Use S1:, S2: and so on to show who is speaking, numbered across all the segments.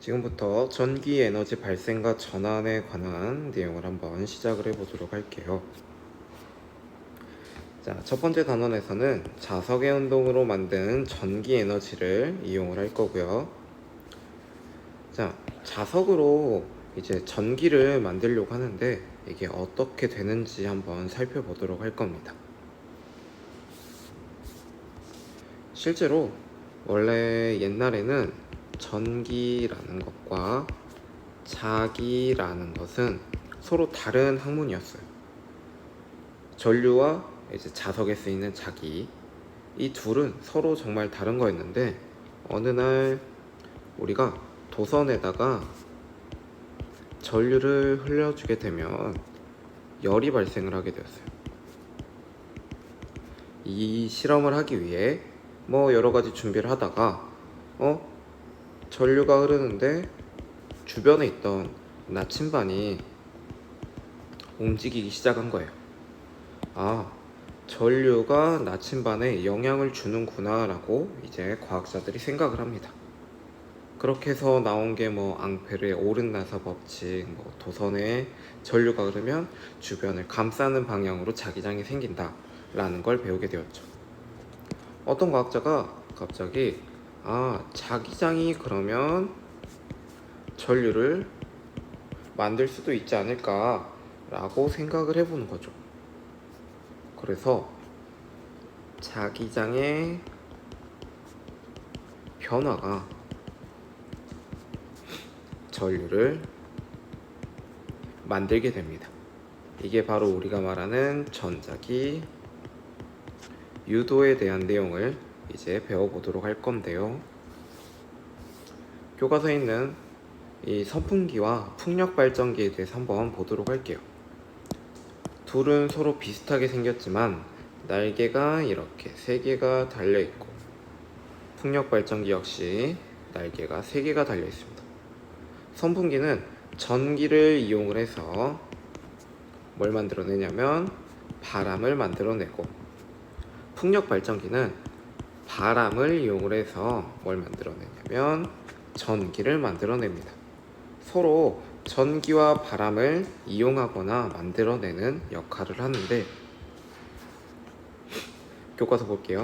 S1: 지금부터 전기 에너지 발생과 전환에 관한 내용을 한번 시작을 해보도록 할게요. 자, 첫 번째 단원에서는 자석의 운동으로 만든 전기 에너지를 이용을 할 거고요. 자, 자석으로 이제 전기를 만들려고 하는데 이게 어떻게 되는지 한번 살펴보도록 할 겁니다. 실제로 원래 옛날에는 전기라는 것과 자기라는 것은 서로 다른 학문이었어요. 전류와 이제 자석에 쓰이는 자기, 이 둘은 서로 정말 다른 거였는데 어느 날 우리가 도선에다가 전류를 흘려주게 되면 열이 발생을 하게 되었어요. 이 실험을 하기 위해 여러 가지 준비를 하다가 전류가 흐르는데 주변에 있던 나침반이 움직이기 시작한 거예요. 아, 전류가 나침반에 영향을 주는구나 라고 이제 과학자들이 생각을 합니다. 그렇게 해서 나온 게 앙페르의 오른나사 법칙, 도선에 전류가 흐르면 주변을 감싸는 방향으로 자기장이 생긴다 라는 걸 배우게 되었죠. 어떤 과학자가 갑자기 자기장이 그러면 전류를 만들 수도 있지 않을까 라고 생각을 해보는 거죠. 그래서 자기장의 변화가 전류를 만들게 됩니다. 이게 바로 우리가 말하는 전자기 유도에 대한 내용을 이제 배워보도록 할 건데요. 교과서에 있는 이 선풍기와 풍력발전기에 대해서 한번 보도록 할게요. 둘은 서로 비슷하게 생겼지만 날개가 이렇게 3개가 달려있고 풍력발전기 역시 날개가 3개가 달려있습니다. 선풍기는 전기를 이용을 해서 뭘 만들어내냐면 바람을 만들어내고, 풍력발전기는 바람을 이용을 해서 뭘 만들어내냐면 전기를 만들어냅니다. 서로 전기와 바람을 이용하거나 만들어내는 역할을 하는데, 교과서 볼게요.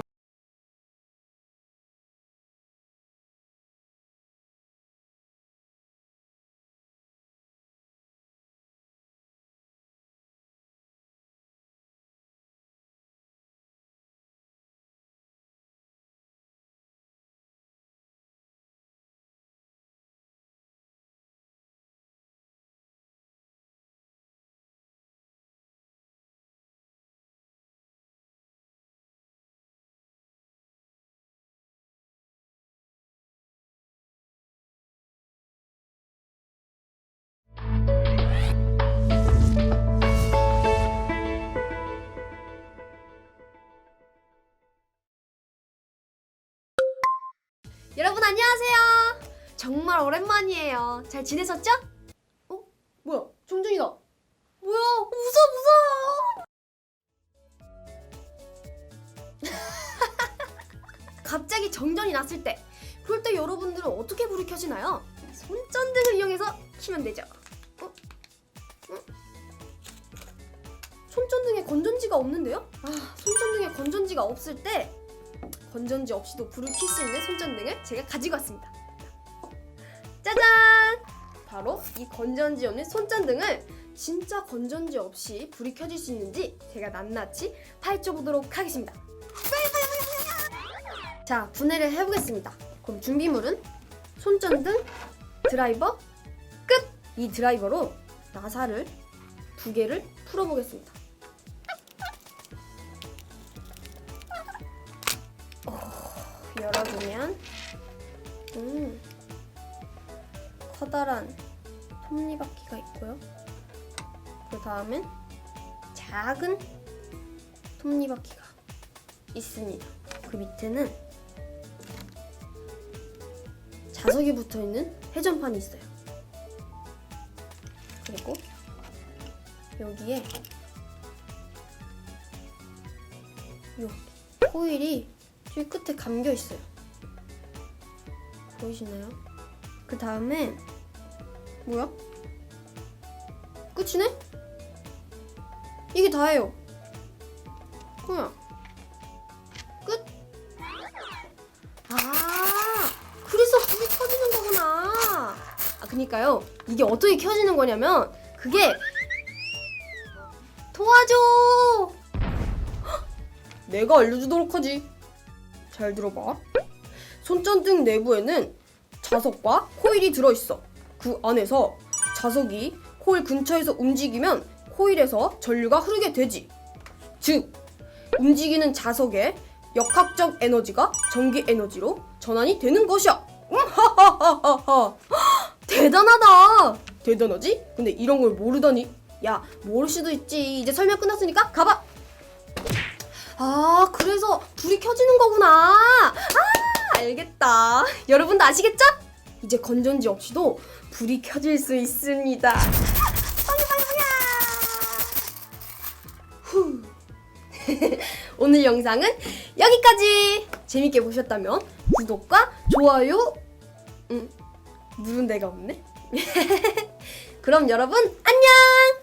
S2: 여러분 안녕하세요. 정말 오랜만이에요. 잘 지내셨죠? 뭐야? 정준이다. 뭐야? 무서워. 갑자기 정전이 났을 때, 그럴 때 여러분들은 어떻게 불이 켜지나요? 손전등을 이용해서 켜면 되죠. 손전등에 건전지가 없는데요? 손전등에 건전지가 없을 때 건전지 없이도 불을 켤 수 있는 손전등을 제가 가지고 왔습니다. 짜잔! 바로 이 건전지 없는 손전등을 진짜 건전지 없이 불이 켜질 수 있는지 제가 낱낱이 파헤쳐 보도록 하겠습니다. 자, 분해를 해보겠습니다. 그럼 준비물은 손전등, 드라이버, 끝! 이 드라이버로 나사를 2개를 풀어보겠습니다. 열어주면 커다란 톱니바퀴가 있고요. 그 다음엔 작은 톱니바퀴가 있습니다. 그 밑에는 자석이 붙어있는 회전판이 있어요. 그리고 여기에 요 코일이 줄 끝에 감겨 있어요. 보이시나요? 그 다음에 뭐야? 끝이네? 이게 다예요. 뭐야? 끝? 아, 그래서 불이 켜지는 거구나. 그니까요. 이게 어떻게 켜지는 거냐면 그게 도와줘. 헉! 내가 알려주도록 하지. 잘 들어봐. 손전등 내부에는 자석과 코일이 들어있어. 그 안에서 자석이 코일 근처에서 움직이면 코일에서 전류가 흐르게 되지. 즉, 움직이는 자석의 역학적 에너지가 전기 에너지로 전환이 되는 것이야. 하하하하하. 대단하다. 대단하지? 근데 이런 걸 모르다니. 야, 모를 수도 있지. 이제 설명 끝났으니까 가봐. 아, 그래서 불이 켜지는 거구나. 아, 알겠다. 여러분도 아시겠죠? 이제 건전지 없이도 불이 켜질 수 있습니다. 후. 오늘 영상은 여기까지. 재밌게 보셨다면 구독과 좋아요 누른 데가 없네. 그럼 여러분 안녕.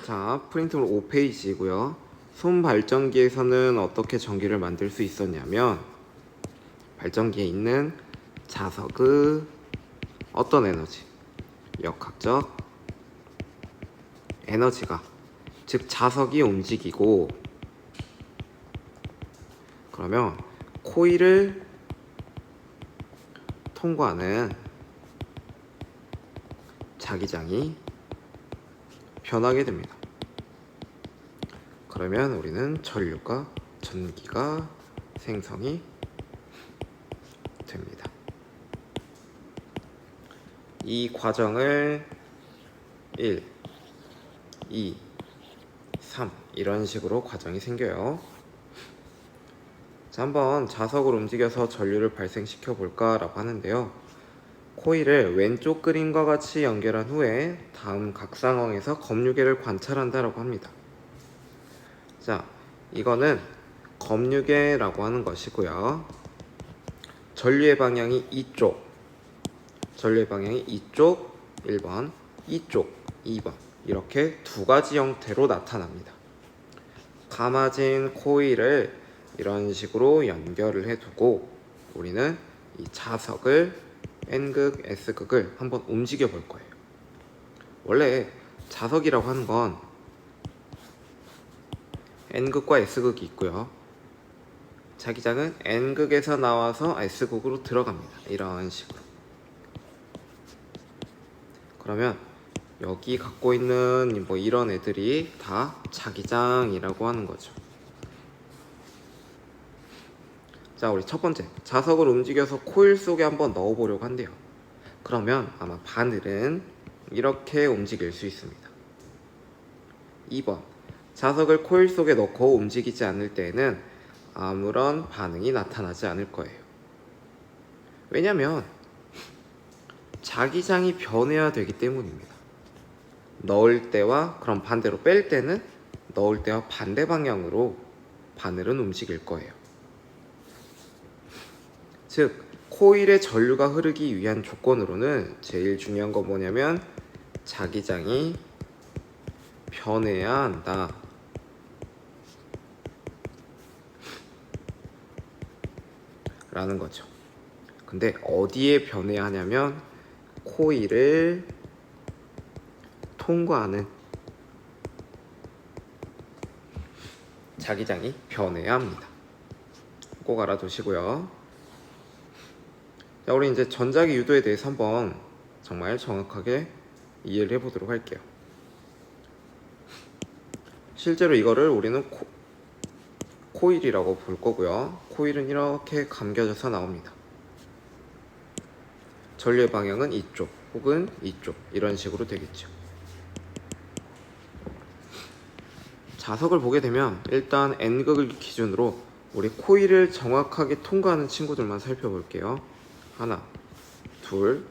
S1: 자, 프린트물 5페이지고요. 손 발전기에서는 어떻게 전기를 만들 수 있었냐면 발전기에 있는 자석의 어떤 에너지, 역학적 에너지가, 즉 자석이 움직이고 그러면 코일을 통과하는 자기장이 변하게 됩니다. 그러면 우리는 전류가, 전기가 생성이 됩니다. 이 과정을 1, 2, 3 이런 식으로 과정이 생겨요. 자, 한번 자석을 움직여서 전류를 발생시켜 볼까 라고 하는데요. 코일을 왼쪽 그림과 같이 연결한 후에 다음 각 상황에서 검유계를 관찰한다라고 합니다. 자, 이거는 검유계라고 하는 것이고요. 전류의 방향이 이쪽, 전류의 방향이 이쪽 1번, 이쪽 2번 이렇게 두 가지 형태로 나타납니다. 감아진 코일을 이런 식으로 연결을 해두고 우리는 이 자석을 N극, S극을 한번 움직여 볼 거예요. 원래 자석이라고 하는 건 N극과 S극이 있고요. 자기장은 N극에서 나와서 S극으로 들어갑니다. 이런 식으로. 그러면 여기 갖고 있는 뭐 이런 애들이 다 자기장이라고 하는 거죠. 자, 우리 첫 번째 자석을 움직여서 코일 속에 한번 넣어 보려고 한대요. 그러면 아마 바늘은 이렇게 움직일 수 있습니다. 2번 자석을 코일 속에 넣고 움직이지 않을 때에는 아무런 반응이 나타나지 않을 거예요. 왜냐면 자기장이 변해야 되기 때문입니다. 넣을 때와 그럼 반대로 뺄 때는 넣을 때와 반대 방향으로 바늘은 움직일 거예요. 즉 코일에 전류가 흐르기 위한 조건으로는 제일 중요한 건 뭐냐면 자기장이 변해야 한다 라는 거죠. 근데 어디에 변해야 하냐면 코일을 통과하는 자기장이 변해야 합니다. 꼭 알아두시고요. 자, 우리 이제 전자기 유도에 대해서 한번 정말 정확하게 이해를 해보도록 할게요. 실제로 이거를 우리는 코일이라고 볼 거고요. 코일은 이렇게 감겨져서 나옵니다. 전류의 방향은 이쪽 혹은 이쪽 이런 식으로 되겠죠. 자석을 보게 되면 일단 N극을 기준으로 우리 코일을 정확하게 통과하는 친구들만 살펴볼게요. 하나, 둘,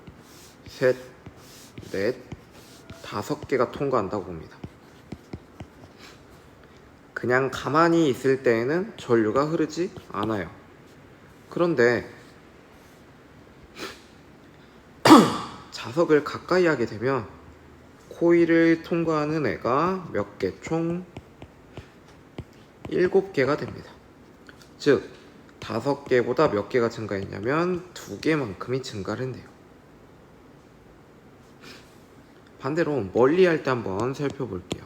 S1: 셋, 넷, 5개가 통과한다고 봅니다. 그냥 가만히 있을 때에는 전류가 흐르지 않아요. 그런데 자석을 가까이 하게 되면 코일을 통과하는 애가 몇 개? 총 7개가 됩니다. 즉 5개보다 몇 개가 증가했냐면 2개만큼이 증가를 했네요. 반대로 멀리 할 때 한번 살펴볼게요.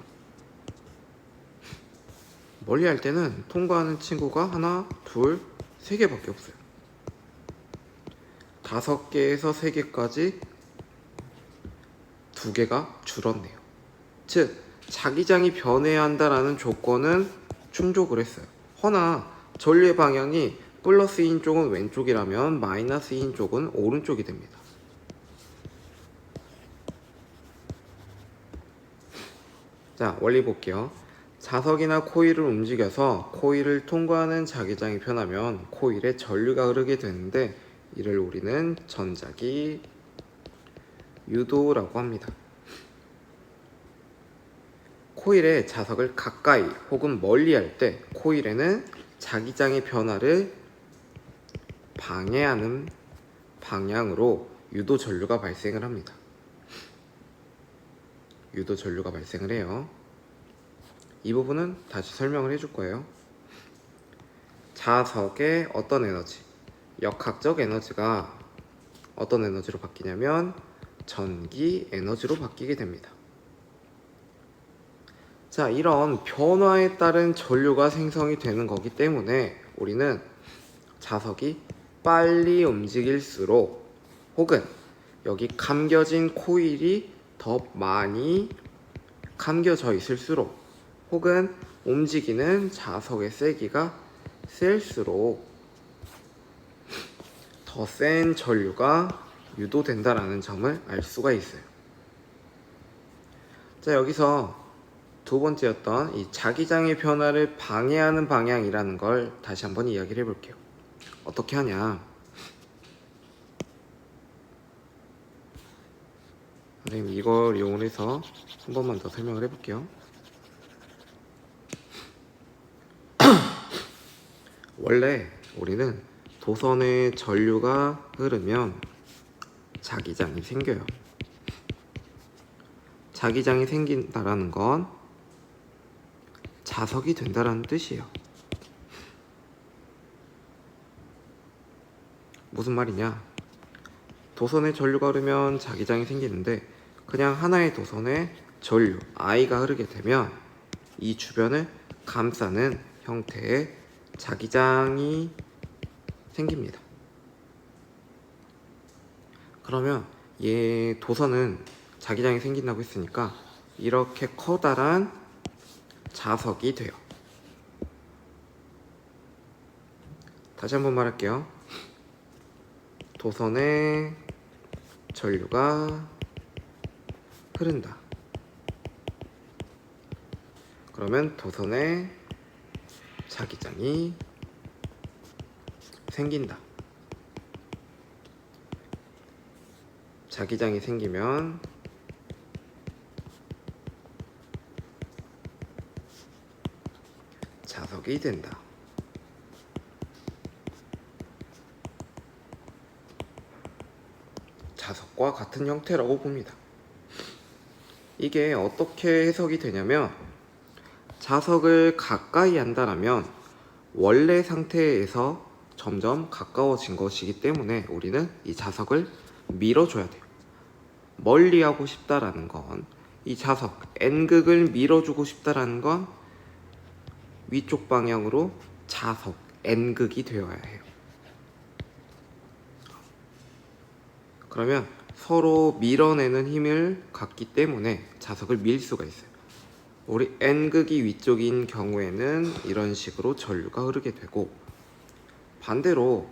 S1: 멀리 할 때는 통과하는 친구가 하나, 둘, 3개밖에 없어요. 5개에서 3개까지 2개가 줄었네요. 즉 자기장이 변해야 한다라는 조건은 충족을 했어요. 허나 전류의 방향이 플러스인 쪽은 왼쪽이라면 마이너스인 쪽은 오른쪽이 됩니다. 자, 원리 볼게요. 자석이나 코일을 움직여서 코일을 통과하는 자기장이 변하면 코일에 전류가 흐르게 되는데 이를 우리는 전자기 유도라고 합니다. 코일에 자석을 가까이 혹은 멀리 할 때 코일에는 자기장의 변화를 방해하는 방향으로 유도 전류가 발생을 합니다. 유도 전류가 발생을 해요. 이 부분은 다시 설명을 해줄 거예요. 자석의 어떤 에너지, 역학적 에너지가 어떤 에너지로 바뀌냐면 전기 에너지로 바뀌게 됩니다. 자, 이런 변화에 따른 전류가 생성이 되는 거기 때문에 우리는 자석이 빨리 움직일수록 혹은 여기 감겨진 코일이 더 많이 감겨져 있을수록 혹은 움직이는 자석의 세기가 셀수록 더 센 전류가 유도된다라는 점을 알 수가 있어요. 자, 여기서 두 번째였던 이 자기장의 변화를 방해하는 방향이라는 걸 다시 한번 이야기를 해볼게요. 어떻게 하냐? 선생님 이걸 이용해서 한 번만 더 설명을 해볼게요. 원래 우리는 도선에 전류가 흐르면 자기장이 생겨요. 자기장이 생긴다라는 건 자석이 된다라는 뜻이에요. 무슨 말이냐? 도선에 전류가 흐르면 자기장이 생기는데 그냥 하나의 도선에 전류 I가 흐르게 되면 이 주변을 감싸는 형태의 자기장이 생깁니다. 그러면 얘 도선은 자기장이 생긴다고 했으니까 이렇게 커다란 자석이 돼요. 다시 한번 말할게요. 도선에 전류가 흐른다. 그러면 도선에 자기장이 생긴다. 자기장이 생기면 자석이 된다. 자석과 같은 형태라고 봅니다. 이게 어떻게 해석이 되냐면 자석을 가까이 한다면 원래 상태에서 점점 가까워진 것이기 때문에 우리는 이 자석을 밀어줘야 돼요. 멀리 하고 싶다라는 건 이 자석 N극을 밀어주고 싶다라는 건 위쪽 방향으로 자석 N극이 되어야 해요. 그러면 서로 밀어내는 힘을 갖기 때문에 자석을 밀 수가 있어요. 우리 N극이 위쪽인 경우에는 이런 식으로 전류가 흐르게 되고, 반대로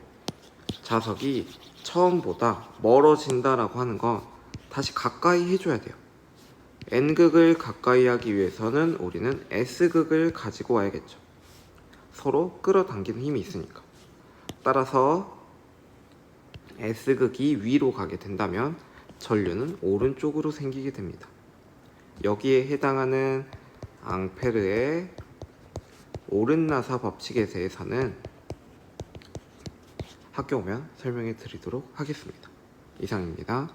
S1: 자석이 처음보다 멀어진다라고 하는 건 다시 가까이 해줘야 돼요. N극을 가까이 하기 위해서는 우리는 S극을 가지고 와야겠죠. 서로 끌어당기는 힘이 있으니까. 따라서 S극이 위로 가게 된다면 전류는 오른쪽으로 생기게 됩니다. 여기에 해당하는 앙페르의 오른나사 법칙에 대해서는 학교 오면 설명해 드리도록 하겠습니다. 이상입니다.